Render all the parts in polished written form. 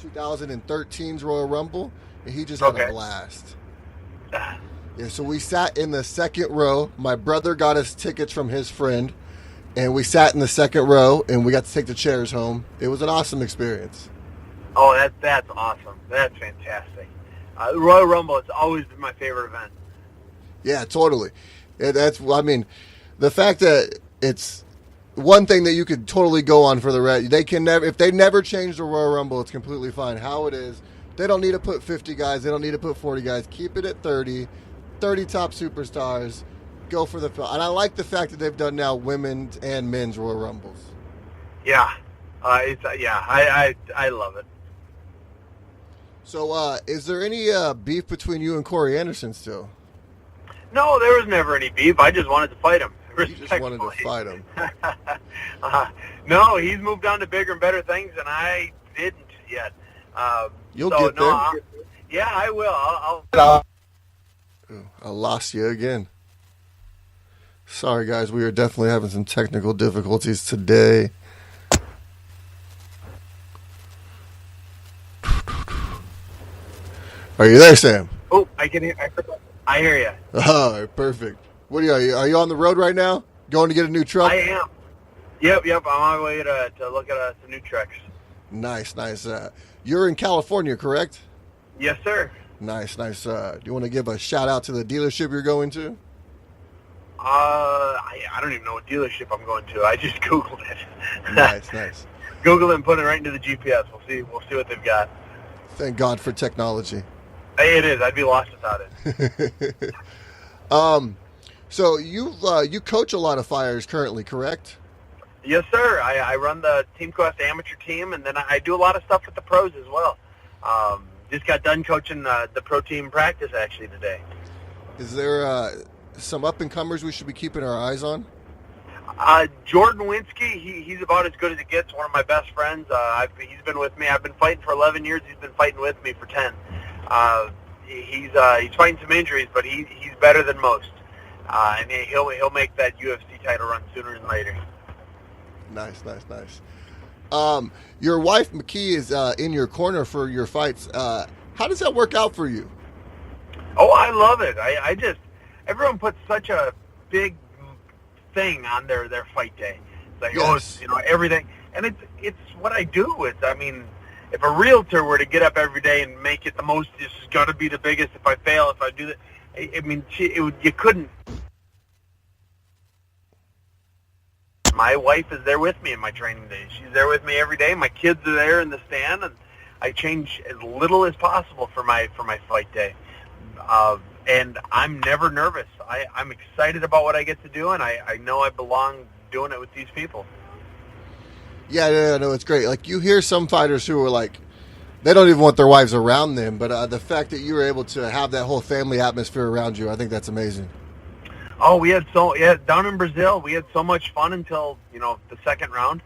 2013's Royal Rumble, and he just had a blast. Yeah, so we sat in the second row. My brother got us tickets from his friend, and we sat in the second row, and we got to take the chairs home. It was an awesome experience. Oh, that's awesome. That's fantastic. Royal Rumble has always been my favorite event. Yeah, totally. The fact that it's one thing that you could totally go on for the rest. They can never, if they never change the Royal Rumble, it's completely fine. How it is, they don't need to put 50 guys. They don't need to put 40 guys. Keep it at 30 top superstars. Go for the film. And I like the fact that they've done now women's and men's Royal Rumbles. Yeah, I love it. So, is there any beef between you and Corey Anderson still? No, there was never any beef. I just wanted to fight him. You just wanted to fight him. No, he's moved on to bigger and better things, and I didn't yet. You'll get there. Yeah, I will. I lost you again. Sorry, guys. We are definitely having some technical difficulties today. Are you there, Sam? Oh, I can hear. I hear you. All right, perfect. What are you? Are you on the road right now? Going to get a new truck? I am. Yep. I'm on my way to look at some new trucks. Nice. You're in California, correct? Yes, sir. Nice. Do you want to give a shout out to the dealership you're going to? I don't even know what dealership I'm going to. I just Googled it. Nice. Google it and put it right into the GPS. We'll see what they've got. Thank God for technology. Hey, it is. I'd be lost without it. So you coach a lot of fighters currently, correct? Yes, sir. I run the Team Quest amateur team, and then I do a lot of stuff with the pros as well. Just got done coaching the pro team practice actually today. Is there some up-and-comers we should be keeping our eyes on? Jordan Winsky, he's about as good as it gets. One of my best friends. He's been with me. I've been fighting for 11 years. He's been fighting with me for 10. He's fighting some injuries, but he's better than most. And he'll make that UFC title run sooner than later. Nice. Your wife McKee is in your corner for your fights. How does that work out for you? Oh, I love it. I just everyone puts such a big thing on their fight day. It's like, yes. It's, everything, and it's what I do. If a realtor were to get up every day and make it the most, this has got to be the biggest. If I fail, if I do that, you couldn't. My wife is there with me in my training days. She's there with me every day. My kids are there in the stand, and I change as little as possible for my fight day. And I'm never nervous. I'm excited about what I get to do, and I know I belong doing it with these people. Yeah, no, it's great. Like, you hear some fighters who are like, they don't even want their wives around them, but the fact that you were able to have that whole family atmosphere around you, I think that's amazing. Oh, down in Brazil, we had so much fun until, the second round.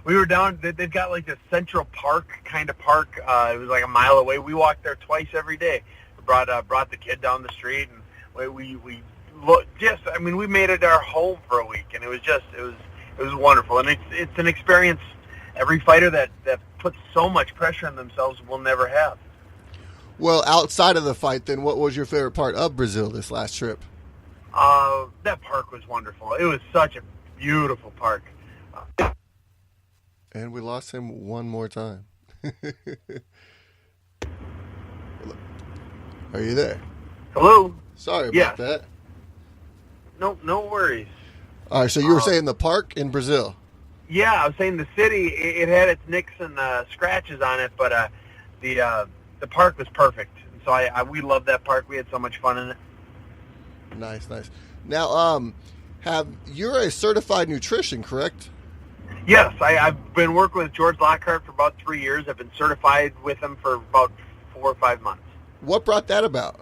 We were down, they've got like this Central Park kind of park. It was like a mile away. We walked there twice every day. We brought the kid down the street, and we made it our home for a week, and it was wonderful. And it's an experience every fighter that puts so much pressure on themselves will never have. Well, outside of the fight, then, what was your favorite part of Brazil this last trip? That park was wonderful. It was such a beautiful park. And we lost him one more time. Are you there? Hello? Sorry about that. No worries. All right, so you were saying the park in Brazil? Yeah, I was saying the city, it had its nicks and scratches on it, but the park was perfect. So we loved that park. We had so much fun in it. Nice. Now, you're a certified nutrition, correct? Yes, I've been working with George Lockhart for about 3 years. I've been certified with him for about 4 or 5 months. What brought that about?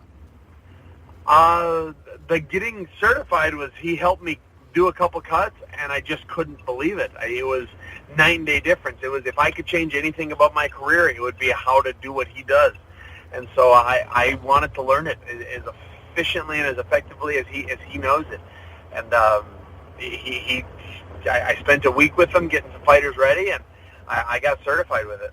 The getting certified was he helped me do a couple cuts, and I just couldn't believe it. It was night and day difference. It was, if I could change anything about my career, it would be how to do what he does. And so I wanted to learn it as efficiently and as effectively as he knows it. And I spent a week with him getting some fighters ready, and I got certified with it.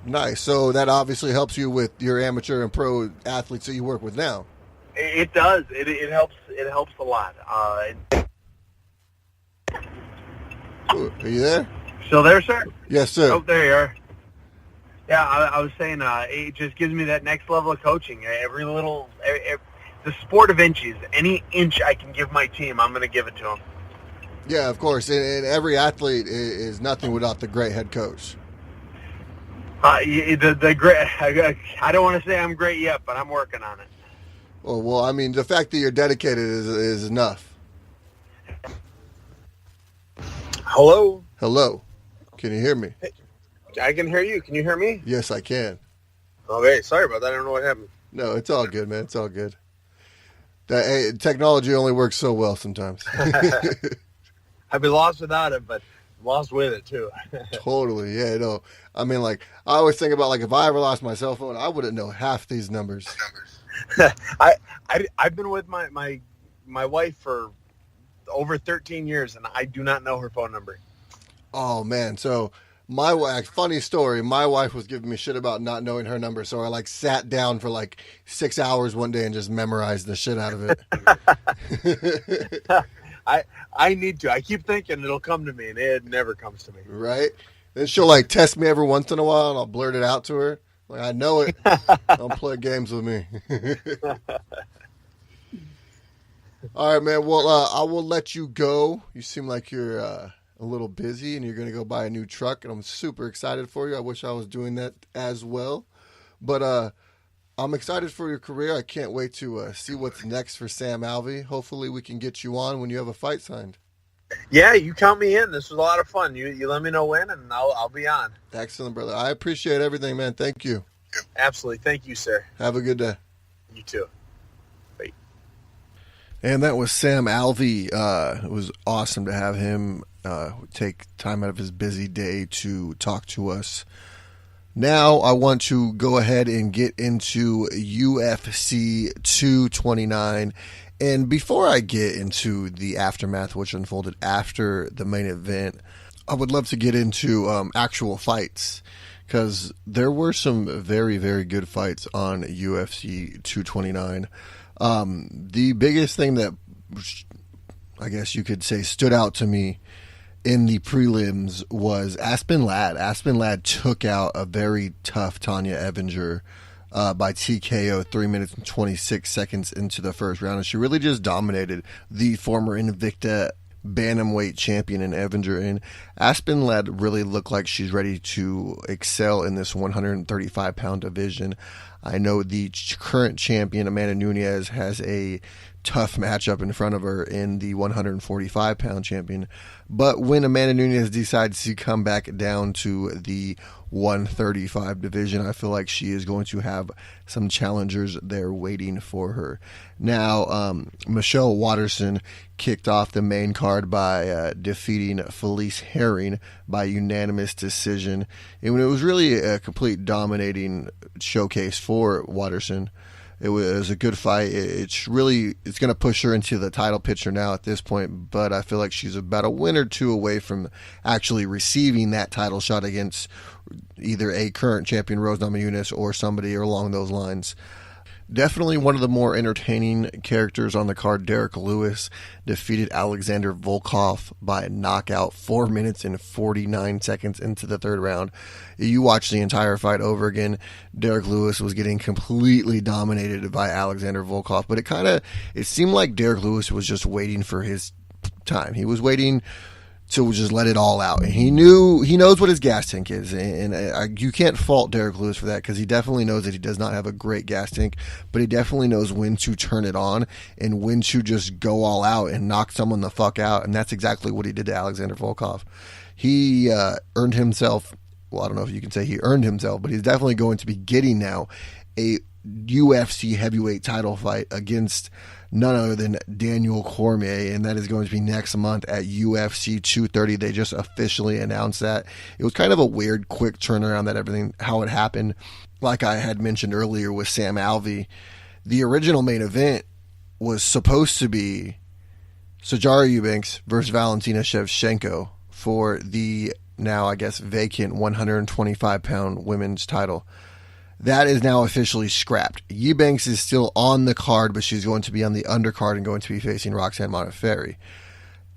Nice. So that obviously helps you with your amateur and pro athletes that you work with now. It does. It helps. It helps a lot. Ooh, are you there? Still there, sir? Yes, sir. Oh, there you are. Yeah, I was saying it just gives me that next level of coaching. The sport of inches. Any inch I can give my team, I'm going to give it to them. Yeah, of course. And every athlete is nothing without the great head coach. The great. I don't want to say I'm great yet, but I'm working on it. Well, I mean, the fact that you're dedicated is enough. Hello. Hello. Can you hear me? Hey, I can hear you. Can you hear me? Yes, I can. Okay, sorry about that. I don't know what happened. No, it's all good, man. It's all good. Technology only works so well sometimes. I'd be lost without it, but lost with it too. Totally, yeah. No, I mean, like, I always think about, like, if I ever lost my cell phone, I wouldn't know half these numbers. I've been with my wife for over 13 years, and I do not know her phone number. Oh man, so my wife, funny story, my wife was giving me shit about not knowing her number, so I like sat down for like 6 hours one day and just memorized the shit out of it. I need to. I keep thinking it'll come to me, and it never comes to me. Right? Then she'll like test me every once in a while, and I'll blurt it out to her. Like, I know it. Don't play games with me. All right, man. Well, I will let you go. You seem like you're a little busy, and you're going to go buy a new truck, and I'm super excited for you. I wish I was doing that as well. But I'm excited for your career. I can't wait to see what's next for Sam Alvey. Hopefully we can get you on when you have a fight signed. Yeah, you count me in. This was a lot of fun. You let me know when, and I'll be on. Excellent, brother. I appreciate everything, man. Thank you. Absolutely. Thank you, sir. Have a good day. You too. Bye. And that was Sam Alvey. It was awesome to have him take time out of his busy day to talk to us. Now I want to go ahead and get into UFC 229. And before I get into the aftermath, which unfolded after the main event, I would love to get into actual fights, because there were some very, very good fights on UFC 229. The biggest thing that I guess you could say stood out to me in the prelims was Aspen Ladd. Aspen Ladd took out a very tough Tanya Evinger by TKO 3 minutes and 26 seconds into the first round. And she really just dominated the former Invicta bantamweight champion in Evinger. And Aspen Ladd really looked like she's ready to excel in this 135-pound division. I know the current champion, Amanda Nunes, has a tough matchup in front of her in the 145-pound champion. But when Amanda Nunes decides to come back down to the 135 division, I feel like she is going to have some challengers there waiting for her. Now, Michelle Waterson kicked off the main card by defeating Felice Herring by unanimous decision. And it was really a complete dominating showcase for Waterson. It was a good fight. It's going to push her into the title picture now at this point, but I feel like she's about a win or two away from actually receiving that title shot against either a current champion, Rose Namajunas, or somebody along those lines. Definitely one of the more entertaining characters on the card, Derek Lewis, defeated Alexander Volkov by a knockout 4 minutes and 49 seconds into the third round. You watch the entire fight over again, Derek Lewis was getting completely dominated by Alexander Volkov, but it seemed like Derek Lewis was just waiting for his time. He was waiting to just let it all out. And he knows what his gas tank is, and you can't fault Derek Lewis for that, because he definitely knows that he does not have a great gas tank, but he definitely knows when to turn it on and when to just go all out and knock someone the fuck out, and that's exactly what he did to Alexander Volkov. He earned himself, well, I don't know if you can say he earned himself, but he's definitely going to be getting now a UFC heavyweight title fight against none other than Daniel Cormier, and that is going to be next month at UFC 230. They just officially announced that. It was kind of a weird, quick turnaround how it happened. Like I had mentioned earlier with Sam Alvey, the original main event was supposed to be Sijara Eubanks versus Valentina Shevchenko for the now, I guess, vacant 125-pound women's title. That is now officially scrapped. Eubanks is still on the card, but she's going to be on the undercard and going to be facing Roxanne Modafferi.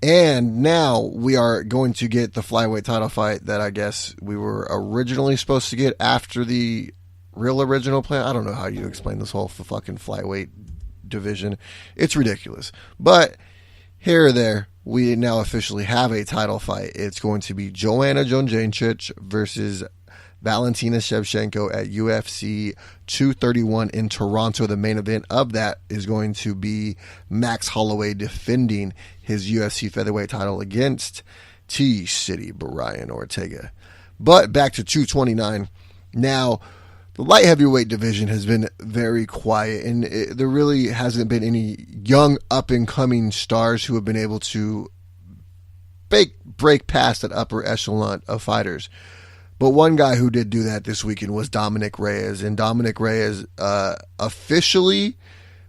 And now we are going to get the flyweight title fight that I guess we were originally supposed to get after the real original plan. I don't know how you explain this whole fucking flyweight division. It's ridiculous. But here or there, we now officially have a title fight. It's going to be Joanna Jędrzejczyk versus Valentina Shevchenko at UFC 231 in Toronto. The main event of that is going to be Max Holloway defending his UFC featherweight title against T-City Brian Ortega. But back to 229. Now, the light heavyweight division has been very quiet, and there really hasn't been any young up-and-coming stars who have been able to break past that upper echelon of fighters. But one guy who did do that this weekend was Dominic Reyes. And Dominic Reyes officially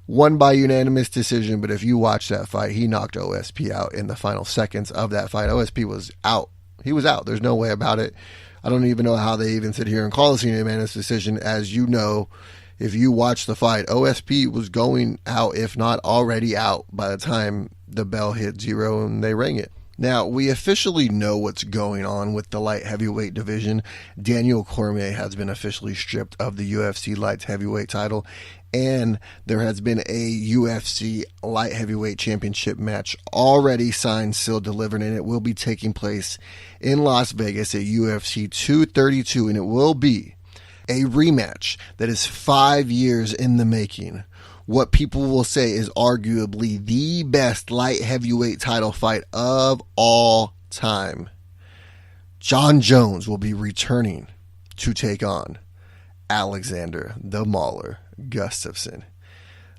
won by unanimous decision. But if you watch that fight, he knocked OSP out in the final seconds of that fight. OSP was out. He was out. There's no way about it. I don't even know how they even sit here and call this a unanimous decision. As you know, if you watch the fight, OSP was going out, if not already out, by the time the bell hit 0 and they rang it. Now, we officially know what's going on with the light heavyweight division. Daniel Cormier has been officially stripped of the UFC light heavyweight title, and there has been a UFC light heavyweight championship match already signed, sealed, delivered, and it will be taking place in Las Vegas at UFC 232, and it will be a rematch that is 5 years in the making. What people will say is arguably the best light heavyweight title fight of all time. John Jones will be returning to take on Alexander the Mauler Gustafsson.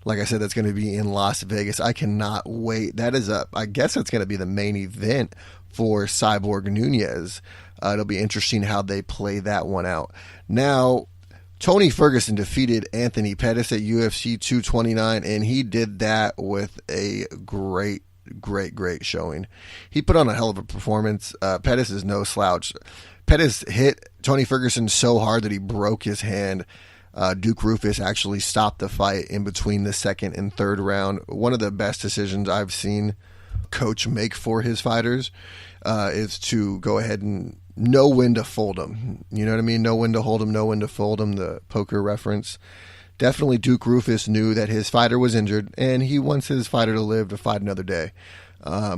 Like I said, that's going to be in Las Vegas. I cannot wait. That is I guess that's going to be the main event for Cyborg Nunez. It'll be interesting how they play that one out. Now, Tony Ferguson defeated Anthony Pettis at UFC 229, and he did that with a great showing. He put on a hell of a performance. Pettis is no slouch. Pettis hit Tony Ferguson so hard that he broke his hand. Duke Rufus actually stopped the fight in between the second and third round. One of the best decisions I've seen coach make for his fighters is to go ahead and know when to fold them. You know what I mean? Know when to hold them, know when to fold them, the poker reference. Definitely Duke Rufus knew that his fighter was injured, and he wants his fighter to live to fight another day.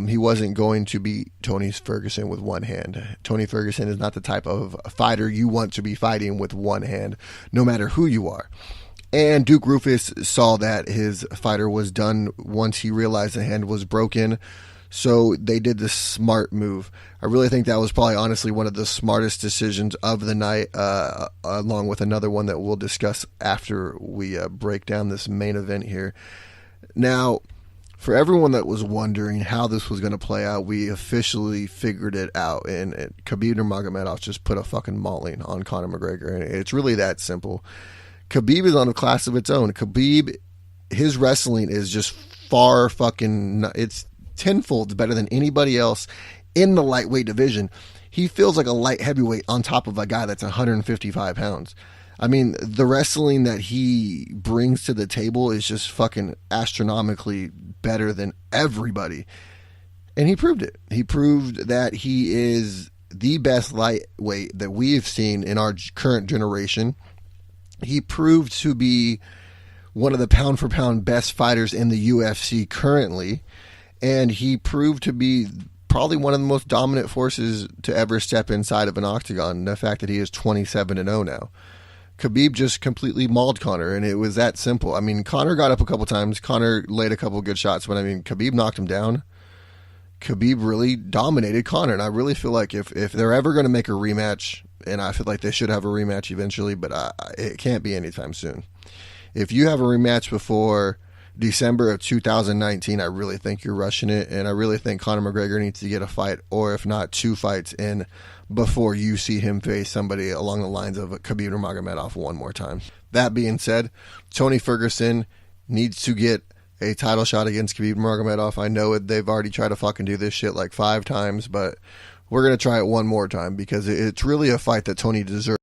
He wasn't going to beat Tony Ferguson with one hand. Tony Ferguson is not the type of fighter you want to be fighting with one hand, no matter who you are. And Duke Rufus saw that his fighter was done once he realized the hand was broken. So they did the smart move. I really think that was probably honestly one of the smartest decisions of the night, along with another one that we'll discuss after we break down this main event here. Now, for everyone that was wondering how this was going to play out, we officially figured it out. And Khabib Nurmagomedov just put a fucking mauling on Conor McGregor. And it's really that simple. Khabib is on a class of its own. Khabib, his wrestling is just far fucking... It's tenfold better than anybody else in the lightweight division. He feels like a light heavyweight on top of a guy that's 155 pounds. I mean, the wrestling that he brings to the table is just fucking astronomically better than everybody. And he proved it. He proved that he is the best lightweight that we have seen in our current generation. He proved to be one of the pound for pound best fighters in the UFC currently. And he proved to be probably one of the most dominant forces to ever step inside of an octagon. The fact that he is 27-0 now. Khabib just completely mauled Conor, and it was that simple. I mean, Conor got up a couple times. Conor laid a couple good shots, but I mean, Khabib knocked him down. Khabib really dominated Conor, and I really feel like if they're ever going to make a rematch, and I feel like they should have a rematch eventually, but it can't be anytime soon. If you have a rematch before December of 2019, I really think you're rushing it, and I really think Conor McGregor needs to get a fight, or if not, 2 fights in before you see him face somebody along the lines of Khabib Nurmagomedov one more time. That being said, Tony Ferguson needs to get a title shot against Khabib Nurmagomedov. I know they've already tried to fucking do this shit like 5 times, but we're going to try it one more time because it's really a fight that Tony deserves.